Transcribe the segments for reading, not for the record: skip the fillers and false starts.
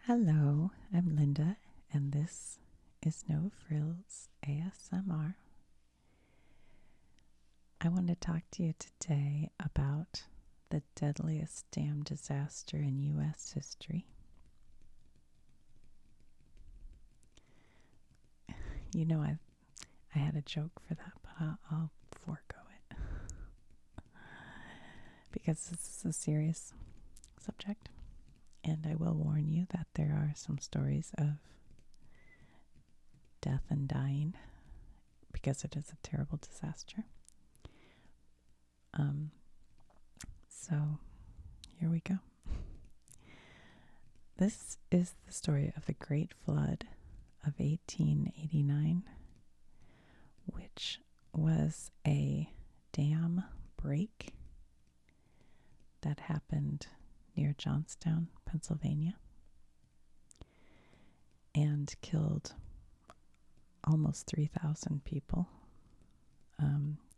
Hello, I'm Linda, and this is No Frills ASMR. I want to talk to you today about the deadliest dam disaster in U.S. history. You know, I had a joke for that, but I'll forego it because this is a serious subject. And I will warn you that there are some stories of death and dying because it is a terrible disaster. So here we go. This is the story of the Great Flood of 1889, which was a dam break that happened near Johnstown, Pennsylvania, and killed almost 3,000 people.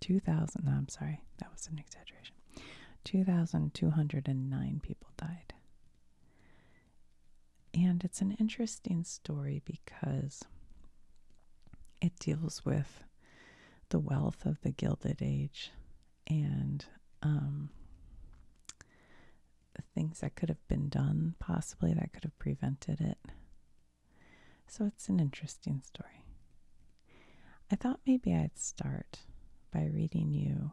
2,000, no, I'm sorry, that was an exaggeration. 2,209 people died. And it's an interesting story because it deals with the wealth of the Gilded Age and things that could have been done, possibly, that could have prevented it. So it's an interesting story. I thought maybe I'd start by reading you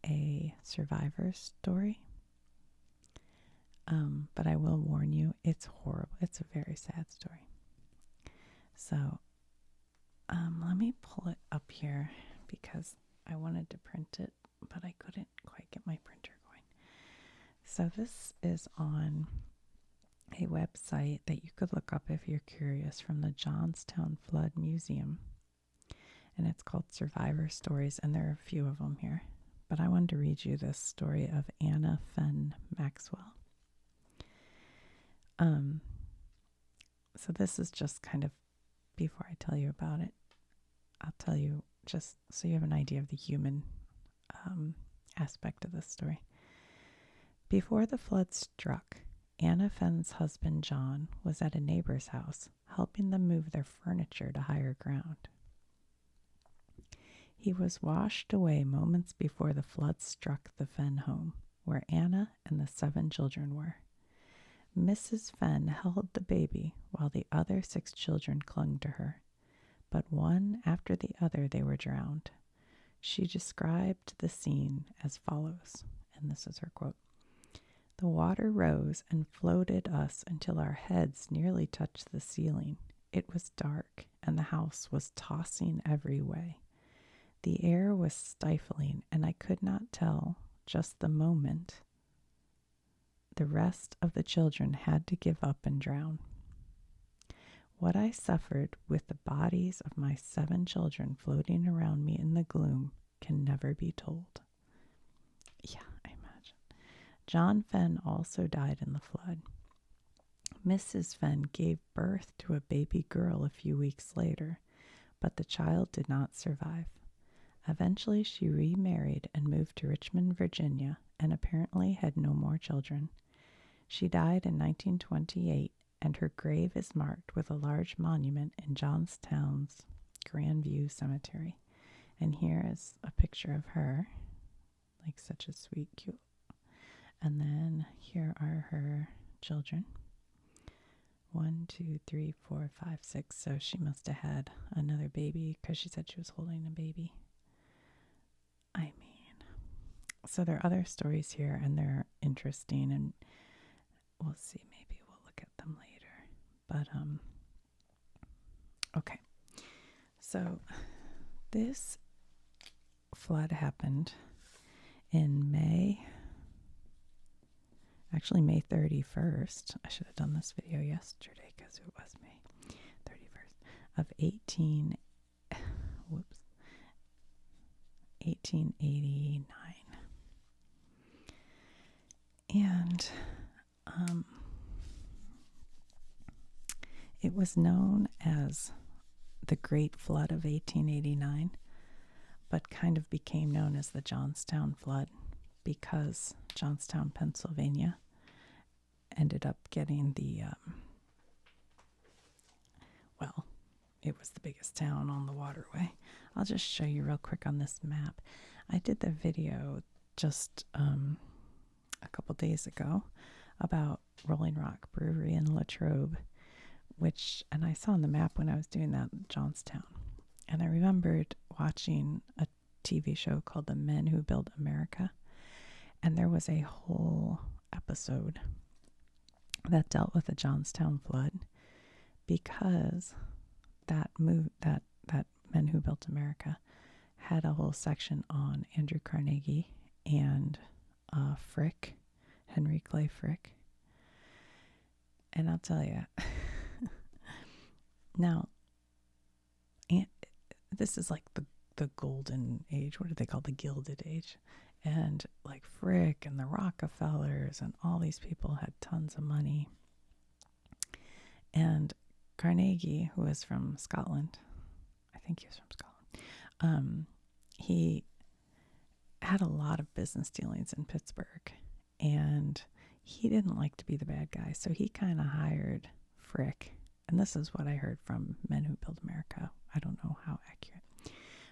a survivor story. But I will warn you, it's horrible. It's a very sad story. So let me pull it up here because I wanted to print it, but I couldn't quite get my printer going. So this is on a website that you could look up if you're curious, from the Johnstown Flood Museum. And it's called Survivor Stories, and there are a few of them here. But I wanted to read you this story of Anna Fenn Maxwell. So this is just kind of, before I tell you about it, I'll tell you just so you have an idea of the human aspect of this story. Before the flood struck, Anna Fenn's husband John was at a neighbor's house, helping them move their furniture to higher ground. He was washed away moments before the flood struck the Fenn home, where Anna and the 7 children were. Mrs. Fenn held the baby while the other 6 children clung to her, but one after the other they were drowned. She described the scene as follows, and this is her quote: "The water rose and floated us until our heads nearly touched the ceiling. It was dark, and the house was tossing every way. The air was stifling, and I could not tell just the moment the rest of the children had to give up and drown. What I suffered with the bodies of my 7 children floating around me in the gloom can never be told." Yeah, I imagine. John Fenn also died in the flood. Mrs. Fenn gave birth to a baby girl a few weeks later, but the child did not survive. Eventually, she remarried and moved to Richmond, Virginia, and apparently had no more children. She died in 1928, and her grave is marked with a large monument in Johnstown's Grandview Cemetery. And here is a picture of her, like such a sweet, cute. And then here are her children. 1, 2, 3, 4, 5, 6. So she must have had another baby because she said she was holding a baby. I mean, so there are other stories here, and they're interesting, and we'll see. Maybe we'll look at them later. But, okay. So this flood happened in May 31st. I should have done this video yesterday because it was May 31st of 1889. And it was known as the Great Flood of 1889, but kind of became known as the Johnstown Flood because Johnstown, Pennsylvania ended up getting the was the biggest town on the waterway. I'll just show you real quick on this map. I did the video just a couple days ago about Rolling Rock Brewery in Latrobe, and I saw on the map when I was doing that Johnstown. And I remembered watching a TV show called The Men Who Built America. And there was a whole episode that dealt with the Johnstown flood, because that Men Who Built America had a whole section on Andrew Carnegie and Frick, Henry Clay Frick. And I'll tell you, now, this is like the golden age. What do they call the Gilded Age? And like Frick and the Rockefellers and all these people had tons of money. And Carnegie, who was from Scotland, I think he was from Scotland, he had a lot of business dealings in Pittsburgh, and he didn't like to be the bad guy, so he kind of hired Frick. And this is what I heard from Men Who Built America. I don't know how accurate,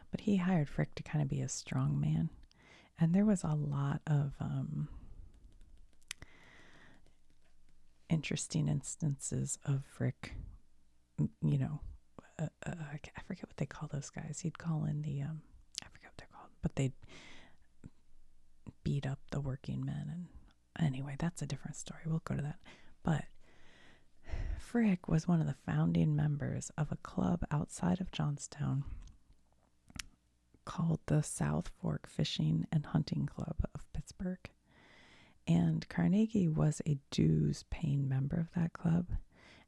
but he hired Frick to kind of be a strong man. And there was a lot of interesting instances of Frick, I forget what they call those guys. He'd call in I forget what they're called, but they'd beat up the working men. And anyway, that's a different story. We'll go to that. But Frick was one of the founding members of a club outside of Johnstown called the South Fork Fishing and Hunting Club of Pittsburgh. And Carnegie was a dues-paying member of that club.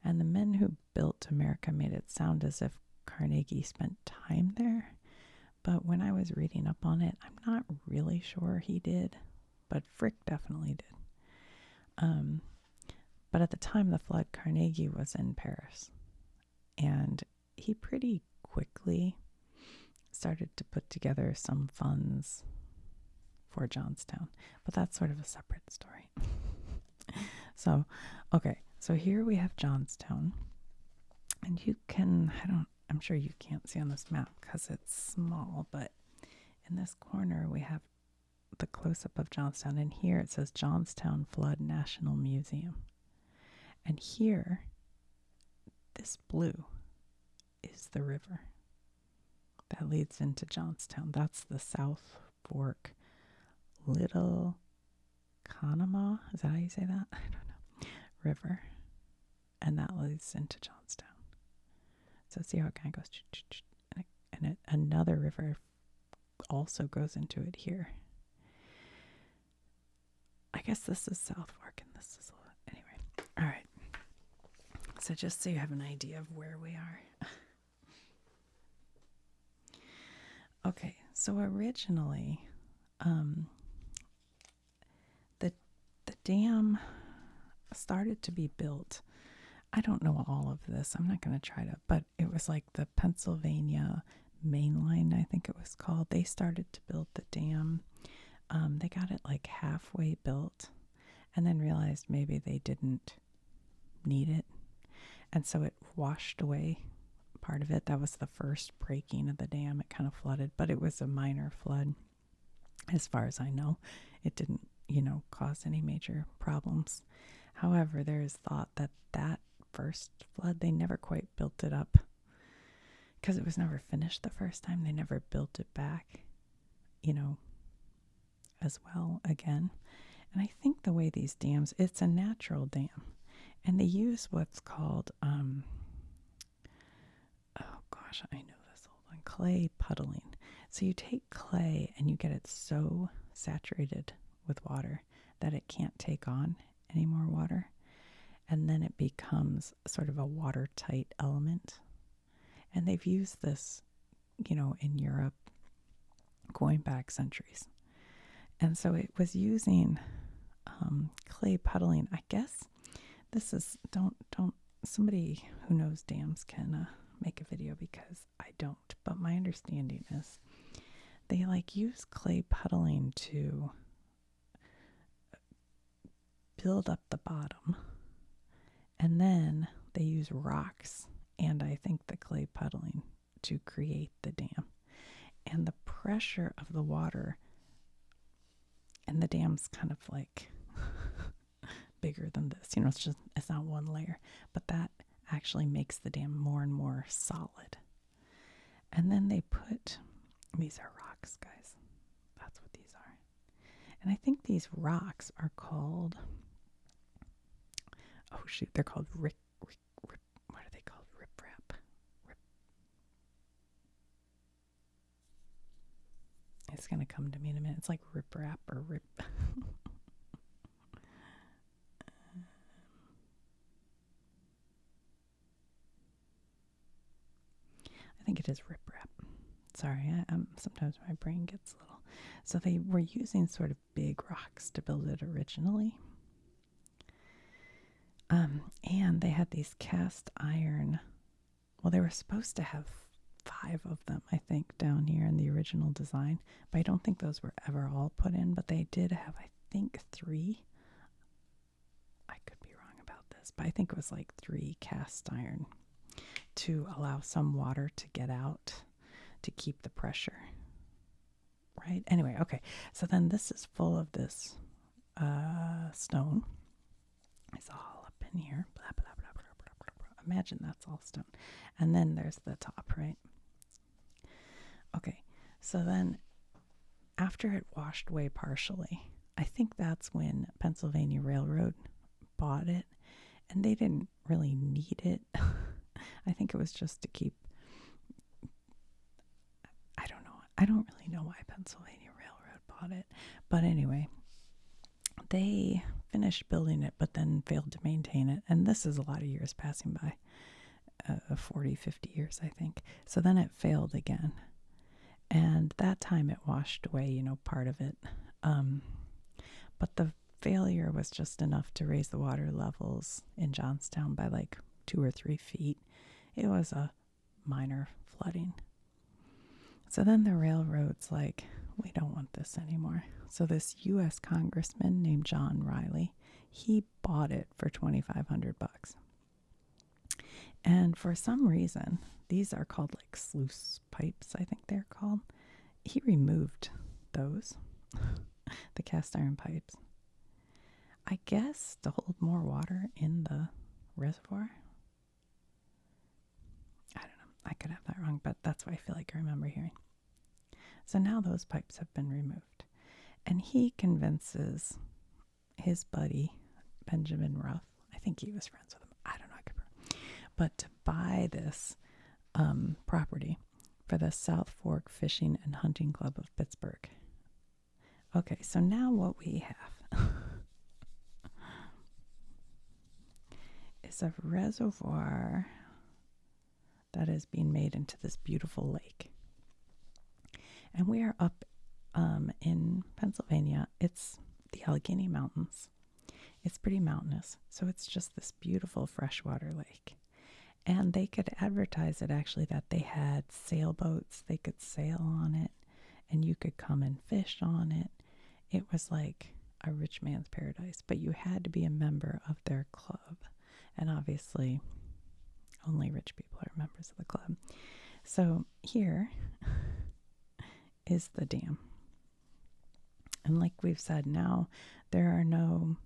And the Men Who Built America made it sound as if Carnegie spent time there. But when I was reading up on it, I'm not really sure he did. But Frick definitely did. But at the time of the flood, Carnegie was in Paris. And he pretty quickly started to put together some funds for Johnstown. But that's sort of a separate story. So here we have Johnstown. And you can, I'm sure you can't see on this map because it's small, but in this corner we have the close-up of Johnstown. And here it says Johnstown Flood National Museum. And here, this blue is the river that leads into Johnstown. That's the South Fork Little Conemaugh. Is that how you say that? I don't know. River. And that leads into Johnstown. So see how it kind of goes. And another river also goes into it here. I guess this is South Fork and this is anyway. All right. So just so you have an idea of where we are. Okay, so originally, the dam started to be built. I don't know all of this. I'm not going to try to, but it was like the Pennsylvania Main Line, I think it was called. They started to build the dam. They got it like halfway built and then realized maybe they didn't need it. And so it washed away part of it. That was the first breaking of the dam. It kind of flooded, but it was a minor flood. As far as I know, it didn't, cause any major problems. However, there is thought that first flood, they never quite built it up because it was never finished the first time. They never built it back, as well again. And I think the way these dams, it's a natural dam. And they use what's called, I know this old one, clay puddling. So you take clay and you get it so saturated with water that it can't take on any more water. And then it becomes sort of a watertight element. And they've used this, in Europe going back centuries. And so it was using clay puddling. I guess this is, somebody who knows dams can make a video because I don't. But my understanding is they use clay puddling to build up the bottom. And then they use rocks and I think the clay puddling to create the dam. And the pressure of the water, and the dam's kind of like bigger than this, it's not one layer, but that actually makes the dam more and more solid. And then they put, these are rocks, guys. That's what these are. And I think these rocks are called, oh shoot, they're called what are they called? Riprap. It's going to come to me in a minute. It's like riprap or rip. I think it is riprap. Sorry, sometimes my brain gets a little. So they were using sort of big rocks to build it originally. And they had these cast iron. Well, they were supposed to have 5 of them, I think, down here in the original design. But I don't think those were ever all put in. But they did have, I think, 3. I could be wrong about this, but I think it was like 3 cast iron to allow some water to get out to keep the pressure. Right? Anyway, okay. So then this is full of this stone. It's all up in here. Blah, blah, blah, blah, blah, blah, blah. Imagine that's all stone. And then there's the top, right? Okay. So then after it washed away partially, I think that's when Pennsylvania Railroad bought it. And they didn't really need it. I think it was just to keep, I don't know. I don't really know why Pennsylvania Railroad bought it. But anyway, they finished building it, but then failed to maintain it. And this is a lot of years passing by, 40, 50 years, I think. So then it failed again. And that time it washed away, part of it. But the failure was just enough to raise the water levels in Johnstown by like 2 or 3 feet. It was a minor flooding. So then the railroad's like, we don't want this anymore. So this U.S. congressman named John Riley, he bought it for $2,500. And for some reason, these are called like sluice pipes, I think they're called. He removed those, the cast iron pipes, I guess to hold more water in the reservoir. I don't know. I could have that wrong, but that's what I feel like I remember hearing. So now those pipes have been removed. And he convinces his buddy, Benjamin Ruff, I think he was friends with him, I don't know, I could remember, but to buy this property for the South Fork Fishing and Hunting Club of Pittsburgh. Okay, so now what we have is a reservoir that is being made into this beautiful lake. And we are up in Pennsylvania. It's the Allegheny Mountains. It's pretty mountainous, so it's just this beautiful freshwater lake. And they could advertise it actually that they had sailboats. They could sail on it, and you could come and fish on it. It was like a rich man's paradise, but you had to be a member of their club. And obviously, only rich people are members of the club. So here is the dam. And like we've said, now there are no,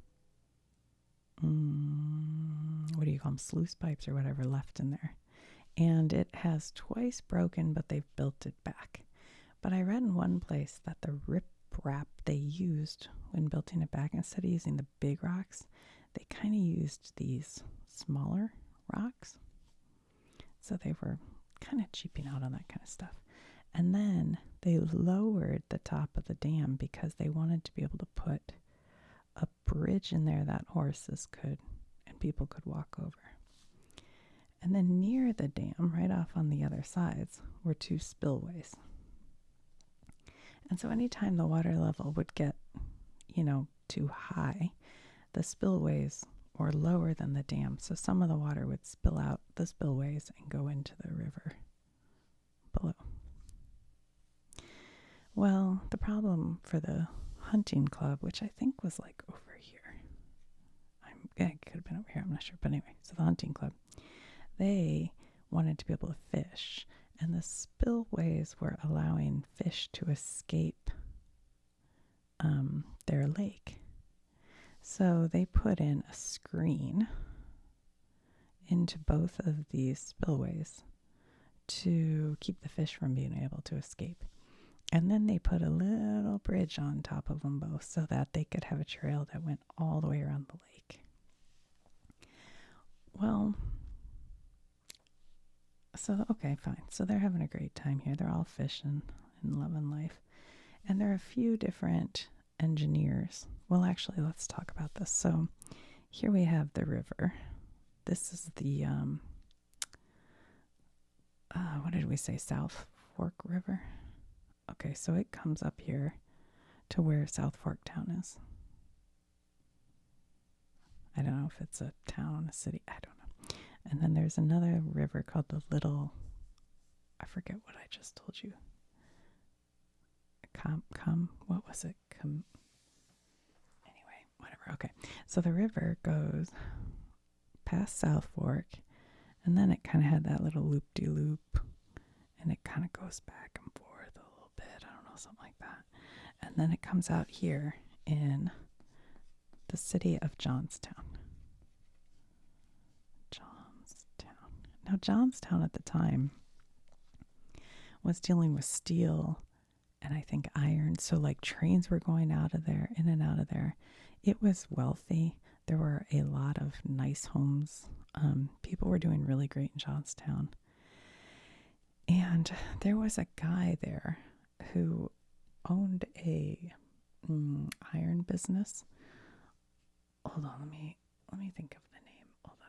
what do you call them, sluice pipes or whatever left in there. And it has twice broken, but they've built it back. But I read in one place that the riprap they used when building it back, instead of using the big rocks, they kind of used these smaller rocks. So they were kind of cheaping out on that kind of stuff. And then they lowered the top of the dam because they wanted to be able to put a bridge in there that horses could and people could walk over. And then near the dam, right off on the other sides, were 2 spillways. And so anytime the water level would get, too high, the spillways were lower than the dam. So some of the water would spill out the spillways and go into the river below. Well, the problem for the hunting club, which I think was like over here. It could have been over here, I'm not sure. But anyway, so the hunting club, they wanted to be able to fish, and the spillways were allowing fish to escape their lake. So they put in a screen into both of these spillways to keep the fish from being able to escape. And then they put a little bridge on top of them both so that they could have a trail that went all the way around the lake. Well, so, okay, fine. So they're having a great time here. They're all fishing and loving life. And there are a few different engineers. Well, actually, let's talk about this. So here we have the river. This is the, what did we say? South Fork River? Okay, so it comes up here to where South Fork Town is. I don't know if it's a town, a city, I don't know. And then there's another river called the Little, I forget what I just told you. What was it? Anyway, whatever. Okay, so the river goes past South Fork, and then it kind of had that little loop-de-loop, and it kind of goes back and forth a little bit. I don't know, something like that. And then it comes out here in the city of Johnstown. Now, Johnstown at the time was dealing with steel and I think iron. So like trains were going out of there, in and out of there. It was wealthy. There were a lot of nice homes. People were doing really great in Johnstown. And there was a guy there who owned a iron business. Hold on, let me think of the name. Hold on.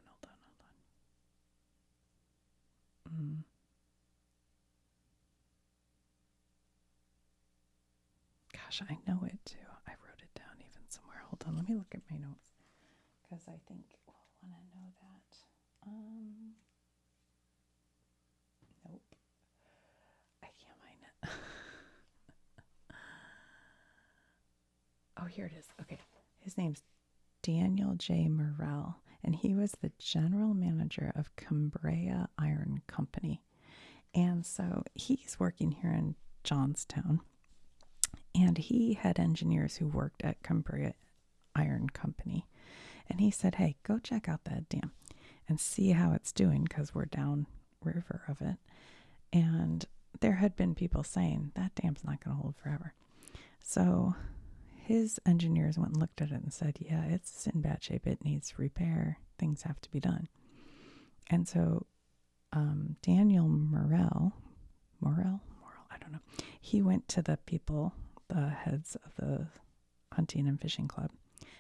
Gosh, I know it too. I wrote it down even somewhere. Hold on, let me look at my notes because I think we'll want to know that. Nope, I can't find it. Oh, here it is. Okay, his name's Daniel J. Morrell, and he was the general manager of Cambria Iron Company. And so he's working here in Johnstown, and he had engineers who worked at Cambria Iron Company. And he said, hey, go check out that dam and see how it's doing because we're downriver of it. And there had been people saying that dam's not going to hold forever. So his engineers went and looked at it and said, yeah, it's in bad shape. It needs repair. Things have to be done. And so Daniel Morrell, I don't know. He went to the people, the heads of the hunting and fishing club,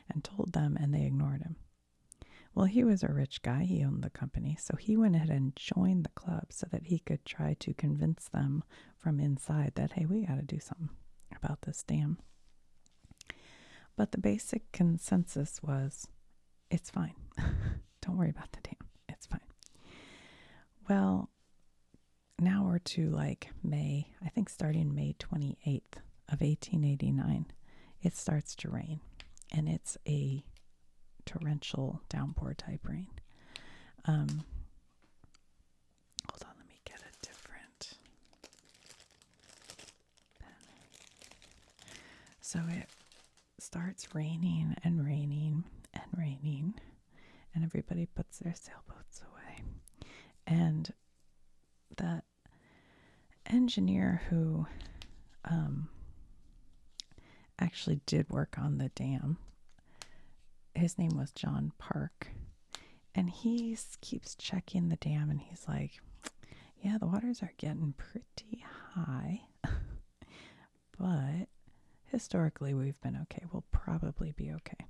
and told them, and they ignored him. Well, he was a rich guy. He owned the company. So he went ahead and joined the club so that he could try to convince them from inside that, hey, we got to do something about this dam. But the basic consensus was, it's fine. Don't worry about the dam. It's fine. Well, now we're to like May, I think starting May 28th of 1889, it starts to rain. And it's a torrential downpour type rain. Hold on, let me get a different pen. So it starts raining and raining and raining, and everybody puts their sailboats away. And the engineer who actually did work on the dam, his name was John Park, and he keeps checking the dam, and he's like, yeah, the waters are getting pretty high, but historically we've been okay. We'll probably be okay.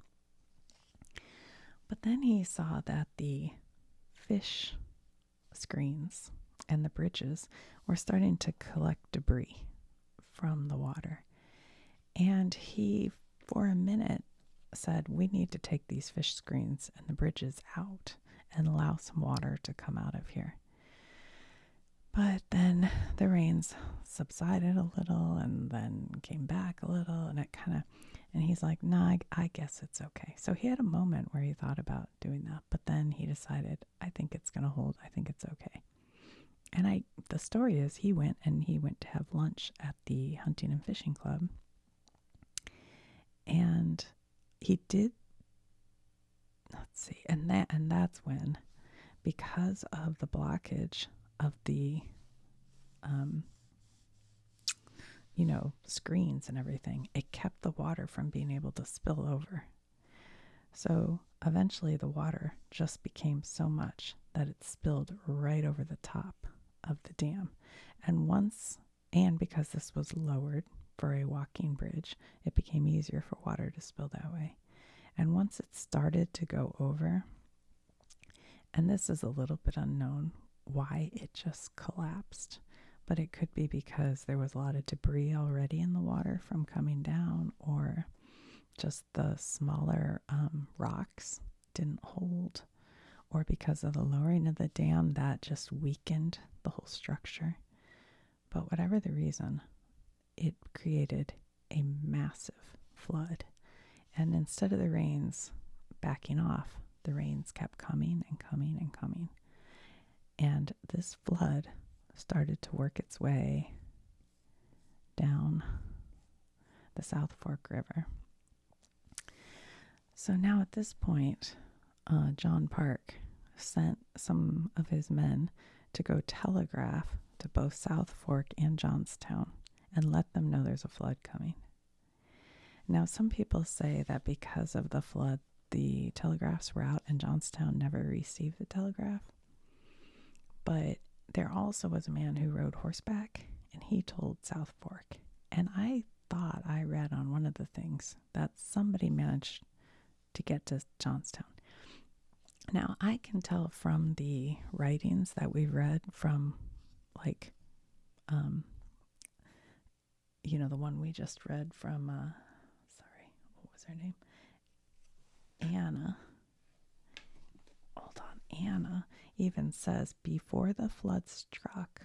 But then he saw that the fish screens and the bridges were starting to collect debris from the water. And he, for a minute, said, we need to take these fish screens and the bridges out and allow some water to come out of here. But then the rains subsided a little and then came back a little, and it kind of, and he's like, nah, I guess it's okay. So he had a moment where he thought about doing that, but then he decided, I think it's going to hold. I think it's okay. the story is he went to have lunch at the hunting and fishing club, and he did, let's see, and that's when, because of the blockage of the screens and everything, it kept the water from being able to spill over. So eventually the water just became so much that it spilled right over the top of the dam. And because this was lowered for a walking bridge, it became easier for water to spill that way. And once it started to go over, and this is a little bit unknown why it just collapsed, but it could be because there was a lot of debris already in the water from coming down, or just the smaller rocks didn't hold, or because of the lowering of the dam that just weakened the whole structure. But whatever the reason, it created a massive flood. And instead of the rains backing off, the rains kept coming and coming and coming. And this flood started to work its way down the South Fork River. So now at this point, John Park sent some of his men to go telegraph to both South Fork and Johnstown and let them know there's a flood coming. Now, some people say that because of the flood, the telegraphs were out and Johnstown never received the telegraph. But there also was a man who rode horseback, and he told South Fork. And I thought I read on one of the things that somebody managed to get to Johnstown. Now, I can tell from the writings that we've read from, like, the one we just read from, what was her name? Anna. Hold on. Anna even says, before the flood struck,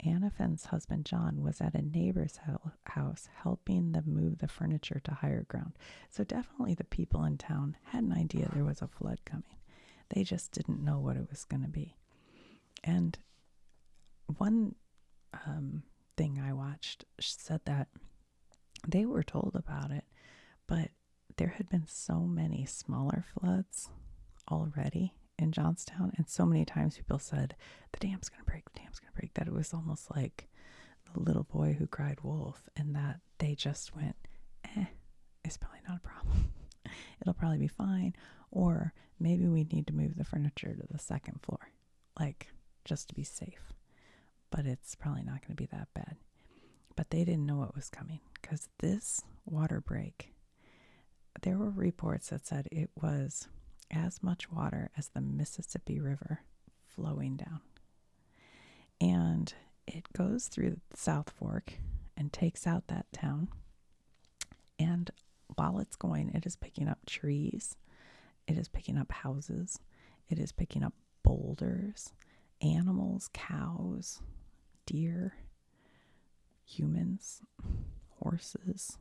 Anna Fenn's husband John was at a neighbor's house helping them move the furniture to higher ground. So definitely the people in town had an idea there was a flood coming. They just didn't know what it was going to be. And one thing I watched said that they were told about it, but there had been so many smaller floods already in Johnstown, and so many times people said, the dam's going to break, that it was almost like the little boy who cried wolf, and that they just went, it's probably not a problem. It'll probably be fine. Or maybe we need to move the furniture to the second floor, like, just to be safe. But it's probably not going to be that bad. But they didn't know what was coming, because this water break, there were reports that said it was as much water as the Mississippi River flowing down. And it goes through South Fork and takes out that town. And while it's going, it is picking up trees. It is picking up houses. It is picking up boulders, animals, cows, deer, humans, horses.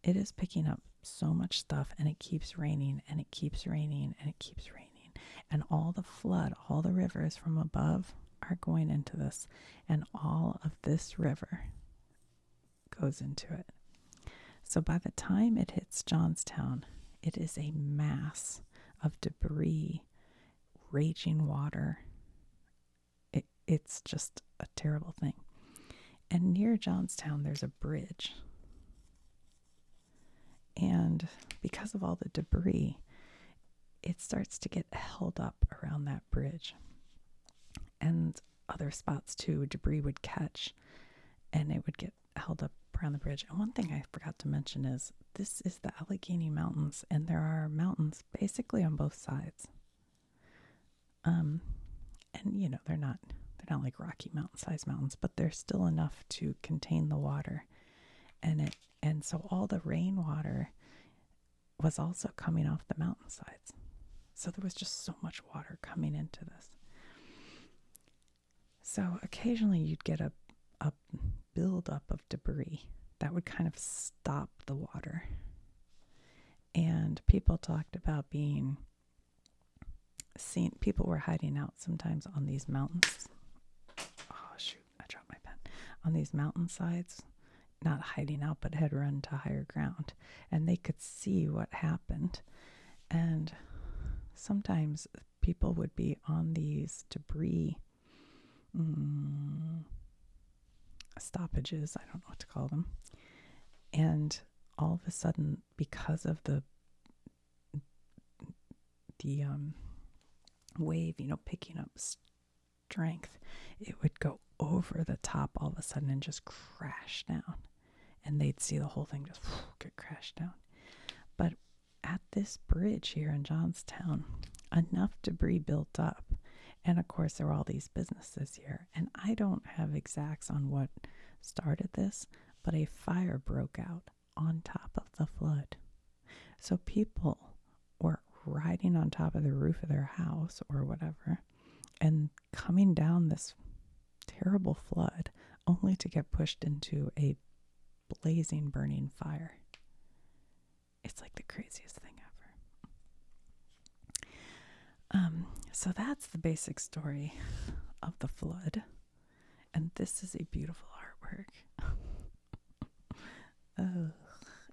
It is picking up so much stuff, and it keeps raining, and it keeps raining, and it keeps raining. And all the flood, all the rivers from above are going into this, and all of this river goes into it. So by the time it hits Johnstown, it is a mass of debris, raging water. It's just a terrible thing. And near Johnstown, there's a bridge. And because of all the debris, it starts to get held up around that bridge. And other spots too, debris would catch and it would get held up around the bridge. And one thing I forgot to mention is this is the Allegheny Mountains, and there are mountains basically on both sides. And they're not like Rocky Mountain sized mountains, but they're still enough to contain the water. And so all the rainwater was also coming off the mountainsides. So there was just so much water coming into this. So occasionally you'd get a buildup of debris that would kind of stop the water. And people talked about being seen, people were hiding out sometimes on these mountains on these mountainsides, not hiding out, but had run to higher ground. And they could see what happened. And sometimes people would be on these debris stoppages, I don't know what to call them. And all of a sudden, because of the wave, picking up strength, it would go over the top all of a sudden and just crash down. And they'd see the whole thing just get crashed down. But at this bridge here in Johnstown, enough debris built up. And of course, there were all these businesses here. And I don't have exacts on what started this, but a fire broke out on top of the flood. So people were riding on top of the roof of their house or whatever and coming down this terrible flood only to get pushed into a blazing, burning fire. It's like the craziest thing ever. So that's the basic story of the flood. And this is a beautiful artwork.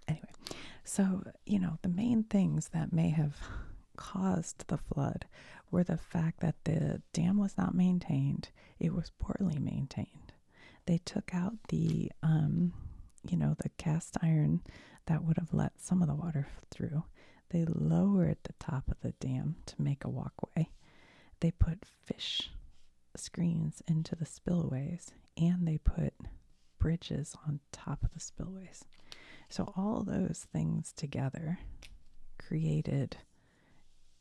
Anyway, so, the main things that may have caused the flood were the fact that the dam was not maintained. It was poorly maintained. They took out the cast iron that would have let some of the water through. They lowered the top of the dam to make a walkway. They put fish screens into the spillways, and they put bridges on top of the spillways. So all those things together created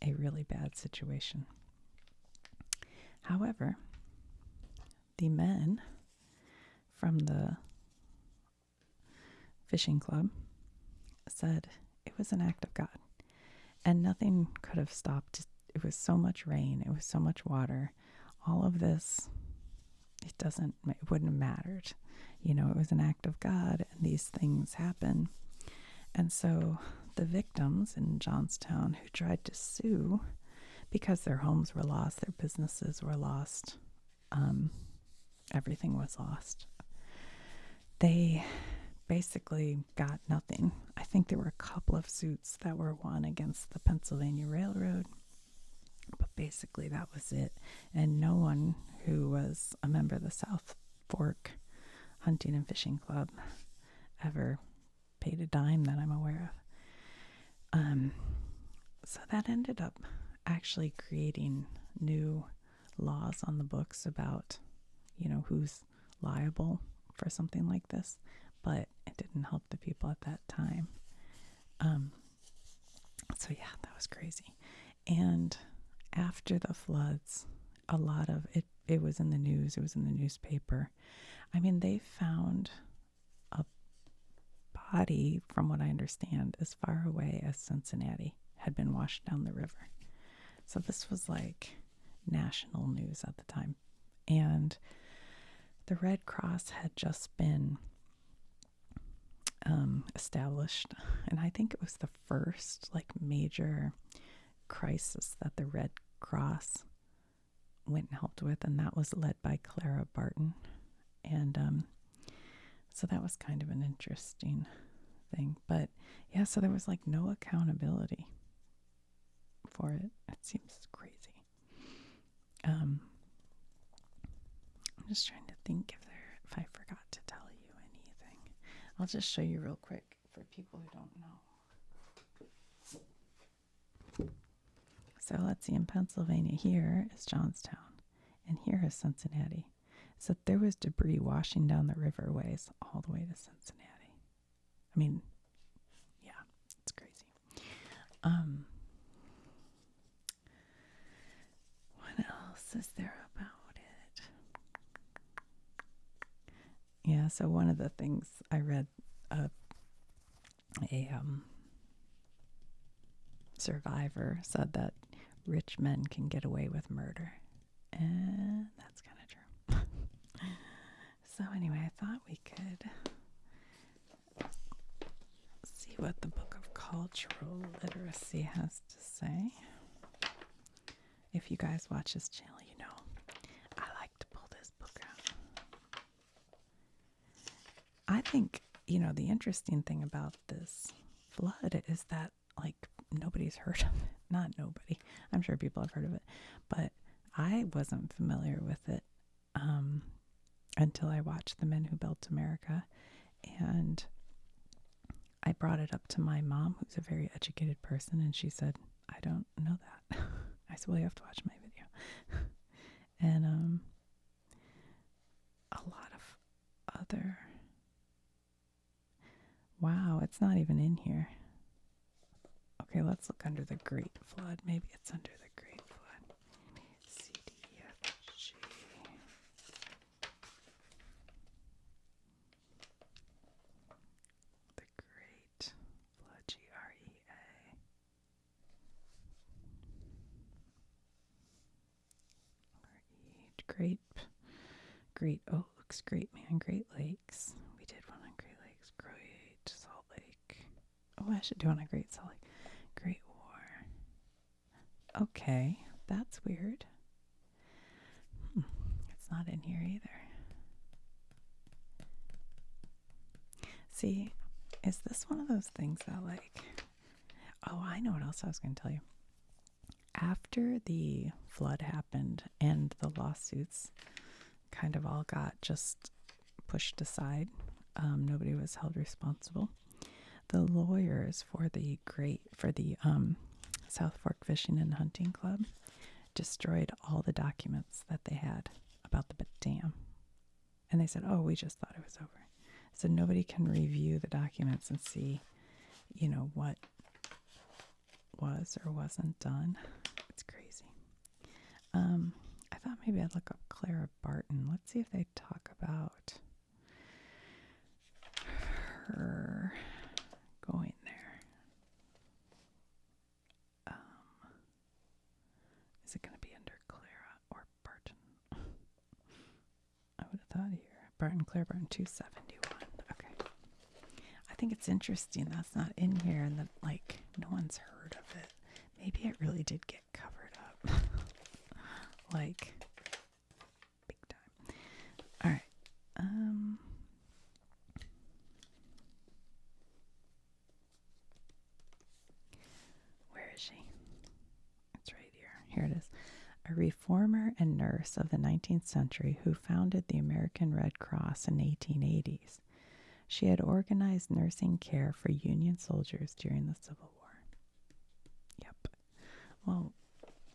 a really bad situation. However, the men from the fishing club said it was an act of God, and nothing could have stopped. It was so much rain, it was so much water, all of this, it wouldn't have mattered. It was an act of God, and these things happen. And so the victims in Johnstown who tried to sue because their homes were lost, their businesses were lost, everything was lost, they basically got nothing. I think there were a couple of suits that were won against the Pennsylvania Railroad, but basically that was it. And no one who was a member of the South Fork Hunting and Fishing Club ever paid a dime that I'm aware of. So that ended up actually creating new laws on the books about, who's liable for something like this, but it didn't help the people at that time. So yeah, that was crazy. And after the floods, a lot of it was in the news, it was in the newspaper. I mean, they found a body, from what I understand, as far away as Cincinnati had been washed down the river. So this was like national news at the time. And the Red Cross had just been established, and I think it was the first major crisis that the Red Cross went and helped with, and that was led by Clara Barton. And so that was kind of an interesting thing. But yeah, so there was no accountability for it. It seems crazy. I'm just trying to think if I forgot to tell you anything. I'll just show you real quick for people who don't know. So let's see, in Pennsylvania, here is Johnstown, and here is Cincinnati. So there was debris washing down the riverways all the way to Cincinnati. I mean, yeah, it's crazy. What else is there about it? Yeah, so one of the things I read, a survivor said that rich men can get away with murder. And that's kind of true. So anyway, I thought we could see what the Book of Cultural Literacy has to say. If you guys watch this channel, you know I like to pull this book out. think, the interesting thing about this flood is that, like, nobody's heard of it. Not nobody. I'm sure people have heard of it, but I wasn't familiar with it until I watched The Men Who Built America. And I brought it up to my mom, who's a very educated person, and she said, I don't know that. I said, well, you have to watch my video. And a lot of other... Wow, it's not even in here. Okay, let's look under the Great Flood. Maybe it's under the Great Flood. C, D, E, F, G. The Great Flood, G-R-E-A. Great Oaks, Great Man, Great Lakes. We did one on Great Lakes. Great Salt Lake. Oh, I should do one on Great Salt Lake. Great War. Okay, that's weird. It's not in here either. See, is this one of those things that, like... Oh, I know what else I was going to tell you. After the flood happened and the lawsuits kind of all got just pushed aside, nobody was held responsible. The lawyers for the South Fork Fishing and Hunting Club destroyed all the documents that they had about the dam. And they said, oh, we just thought it was over. So nobody can review the documents and see, what was or wasn't done. It's crazy. I thought maybe I'd look up Clara Barton. Let's see if they talk about her going there. Is it going to be under Clara or Barton? I would have thought here. Clara Barton 271. Okay. I think it's interesting that's not in here and that, like, no one's heard of it. Maybe it really did get covered up. Like, big time. All right. Where is she? It's right here. Here it is. A reformer and nurse of the 19th century who founded the American Red Cross in the 1880s. She had organized nursing care for Union soldiers during the Civil War. Yep. Well,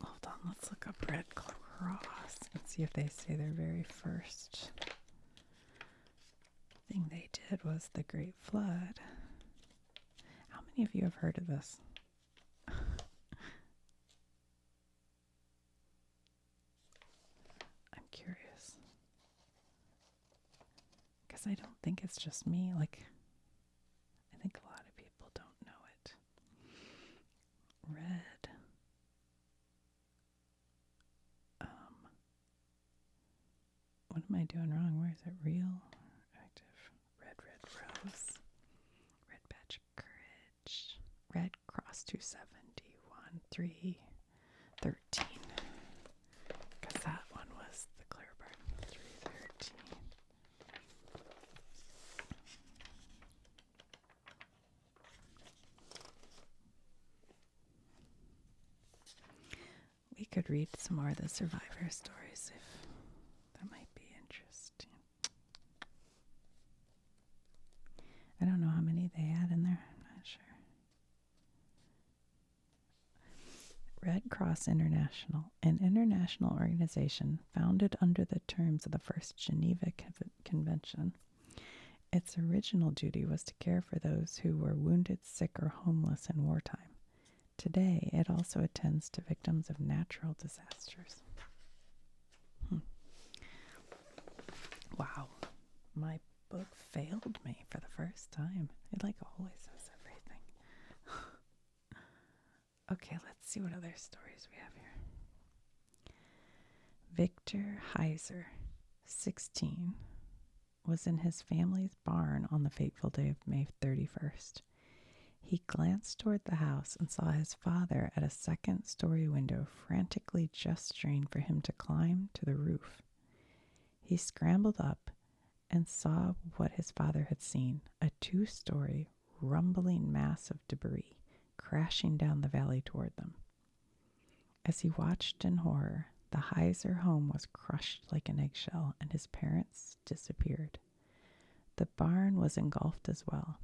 hold on. Let's look up Red Cross and see if they say their very first thing they did was the Great Flood. How many of you have heard of this? I'm curious. Because I don't think it's just me. Like, I think a lot of people don't know it. Red. What am I doing wrong? Where is it? Real, active, red rose, red badge of courage, Red Cross 271, 313. Because that one was the Clara Barton 313. We could read some more of the survivor stories if that might be interesting. I don't know how many they had in there. I'm not sure. Red Cross International, an international organization founded under the terms of the First Geneva Convention. Its original duty was to care for those who were wounded, sick, or homeless in wartime. Today, it also attends to victims of natural disasters. Wow, my book failed me for the first time. It always says everything. Okay, let's see what other stories we have here. Victor Heiser, 16, was in his family's barn on the fateful day of May 31st. He glanced toward the house and saw his father at a second-story window frantically gesturing for him to climb to the roof. He scrambled up and saw what his father had seen, a 2-story, rumbling mass of debris crashing down the valley toward them. As he watched in horror, the Heiser home was crushed like an eggshell, and his parents disappeared. The barn was engulfed as well,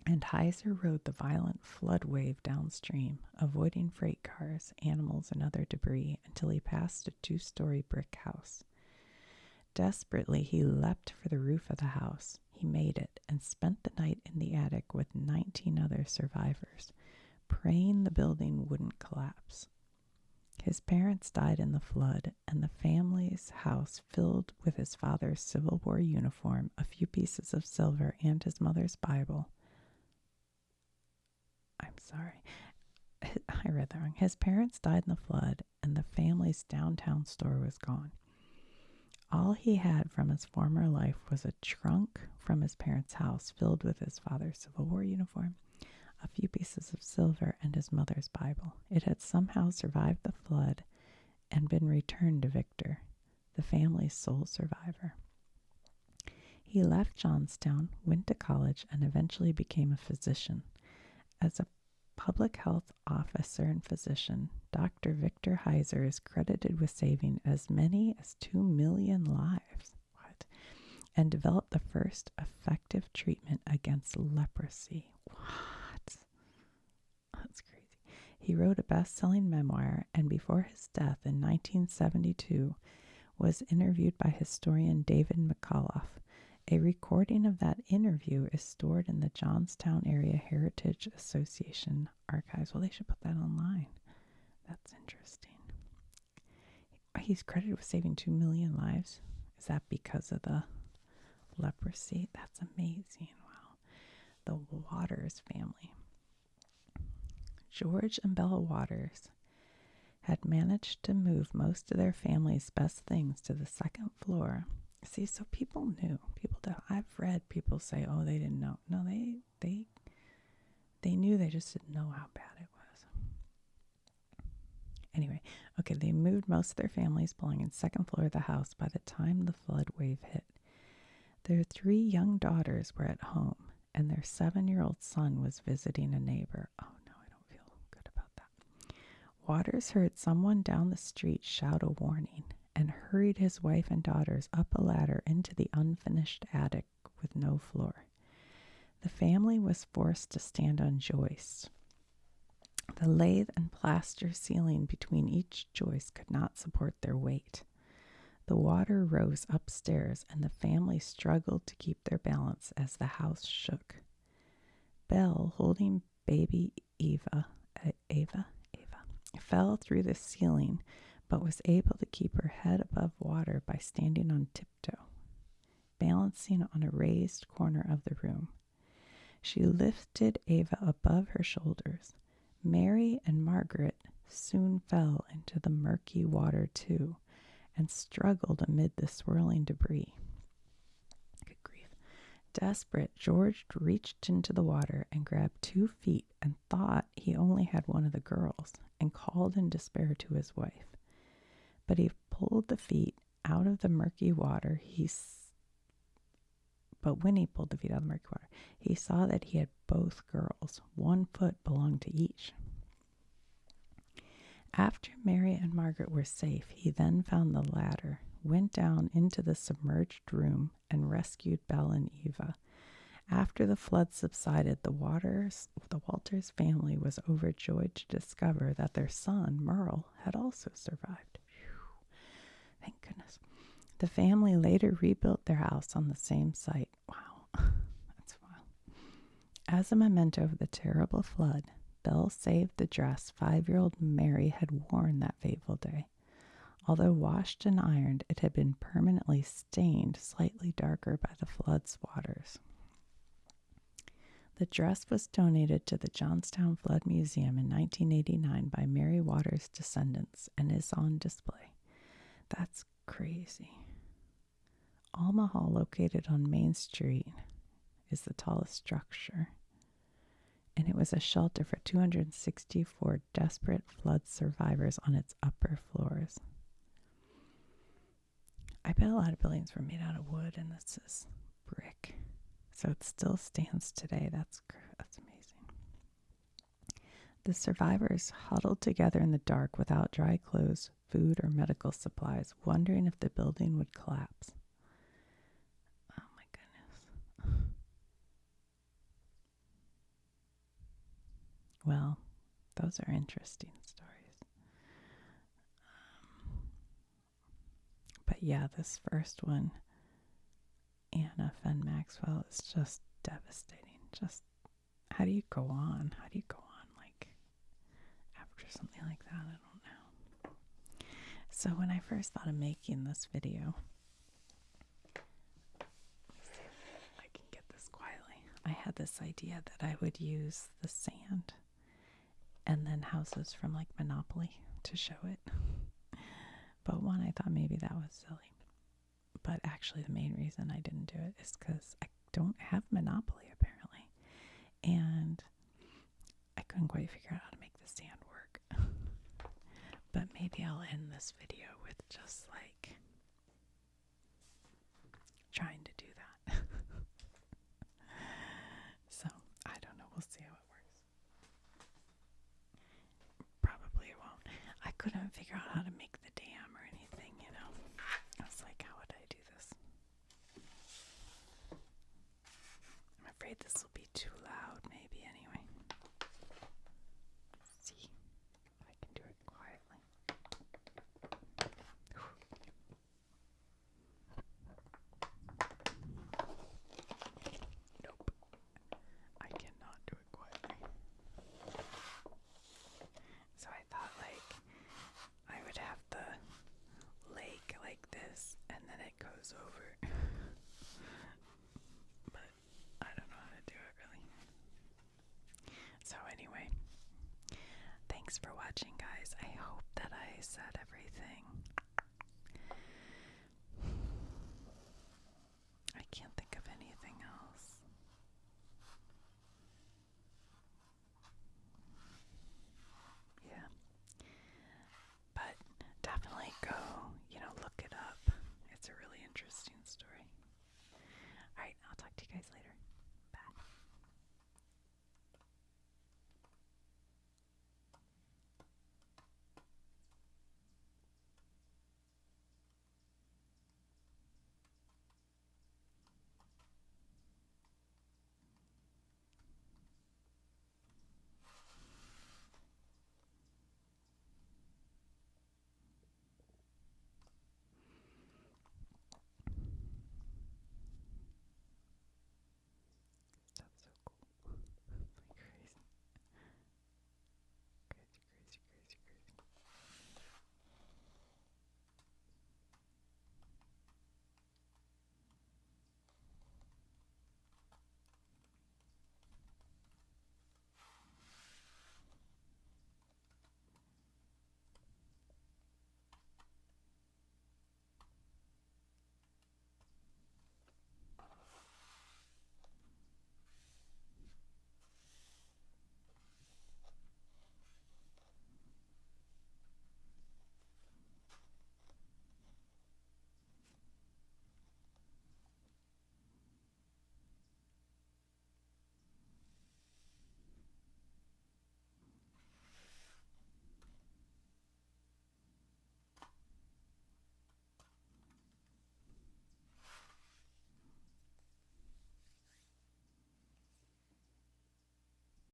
and Heiser rode the violent flood wave downstream, avoiding freight cars, animals, and other debris until he passed a 2-story brick house. Desperately, he leapt for the roof of the house. He made it and spent the night in the attic with 19 other survivors, praying the building wouldn't collapse. His parents died in the flood, and the family's house filled with his father's Civil War uniform, a few pieces of silver, and his mother's Bible. I'm sorry. I read that wrong. His parents died in the flood, and the family's downtown store was gone. All he had from his former life was a trunk from his parents' house filled with his father's Civil War uniform, a few pieces of silver, and his mother's Bible. It had somehow survived the flood and been returned to Victor, the family's sole survivor. He left Johnstown, went to college, and eventually became a physician. As a public health officer and physician, Dr. Victor Heiser is credited with saving as many as 2 million lives. What? And developed the first effective treatment against leprosy. What? That's crazy. He wrote a best-selling memoir, and before his death in 1972, was interviewed by historian David McCullough. A recording of that interview is stored in the Johnstown Area Heritage Association archives. Well, they should put that online. That's interesting. He's credited with saving 2 million lives. Is that because of the leprosy? That's amazing. Wow. The Waters family. George and Bella Waters had managed to move most of their family's best things to the second floor. See, so people knew. I've read people say, "Oh, they didn't know." No, they knew. They just didn't know how bad it was. Anyway, okay, they moved most of their family's belongings second floor of the house by the time the flood wave hit. Their 3 young daughters were at home, and their 7-year-old son was visiting a neighbor. Oh no, I don't feel good about that. Waters heard someone down the street shout a warning, and hurried his wife and daughters up a ladder into the unfinished attic with no floor. The family was forced to stand on joists. The lathe and plaster ceiling between each joist could not support their weight. The water rose upstairs, and the family struggled to keep their balance as the house shook. Belle, holding baby Eva, fell through the ceiling, but was able to keep her head above water by standing on tiptoe, balancing on a raised corner of the room. She lifted Ava above her shoulders. Mary and Margaret soon fell into the murky water too, and struggled amid the swirling debris. Good grief. Desperate, George reached into the water and grabbed 2 feet and thought he only had one of the girls, and called in despair to his wife. But he pulled the feet out of the murky water. But when he pulled the feet out of the murky water, he saw that he had both girls. 1 foot belonged to each. After Mary and Margaret were safe, he then found the ladder, went down into the submerged room, and rescued Belle and Eva. After the flood subsided, the Walters family was overjoyed to discover that their son, Merle, had also survived. Whew. Thank goodness. The family later rebuilt their house on the same site. Wow, that's wild. As a memento of the terrible flood, Belle saved the dress 5-year-old Mary had worn that fateful day. Although washed and ironed, it had been permanently stained slightly darker by the flood's waters. The dress was donated to the Johnstown Flood Museum in 1989 by Mary Waters' descendants and is on display. That's crazy. Alma Hall, located on Main Street, is the tallest structure, and it was a shelter for 264 desperate flood survivors on its upper floors. I bet a lot of buildings were made out of wood, and this is brick. So it still stands today. That's amazing. The survivors huddled together in the dark without dry clothes, food, or medical supplies, wondering if the building would collapse. Oh my goodness. Well, those are interesting stories. But yeah, this first one, Anna Fenn Maxwell, is just devastating. Just, how do you go on? How do you go on, like, after something like that? I don't know. So when I first thought of making this video, let me see if I can get this quietly. I had this idea that I would use the sand and then houses from like Monopoly to show it. But one, I thought maybe that was silly. But actually the main reason I didn't do it is because I don't have Monopoly apparently. And I couldn't quite figure out how to make the sand work. But maybe I'll end this video with just like trying to do that. So I don't know. We'll see how it works. Probably it won't. I couldn't figure out how to make the dam or anything, you know. I was like, how would I do this? I'm afraid this will be too loud, maybe, anyway. Let's see if I can do it quietly. Nope. I cannot do it quietly. So I thought, like, I would have the lake like this, and then it goes over. But I don't know how to do it, really. So anyway, thanks for watching, guys. I hope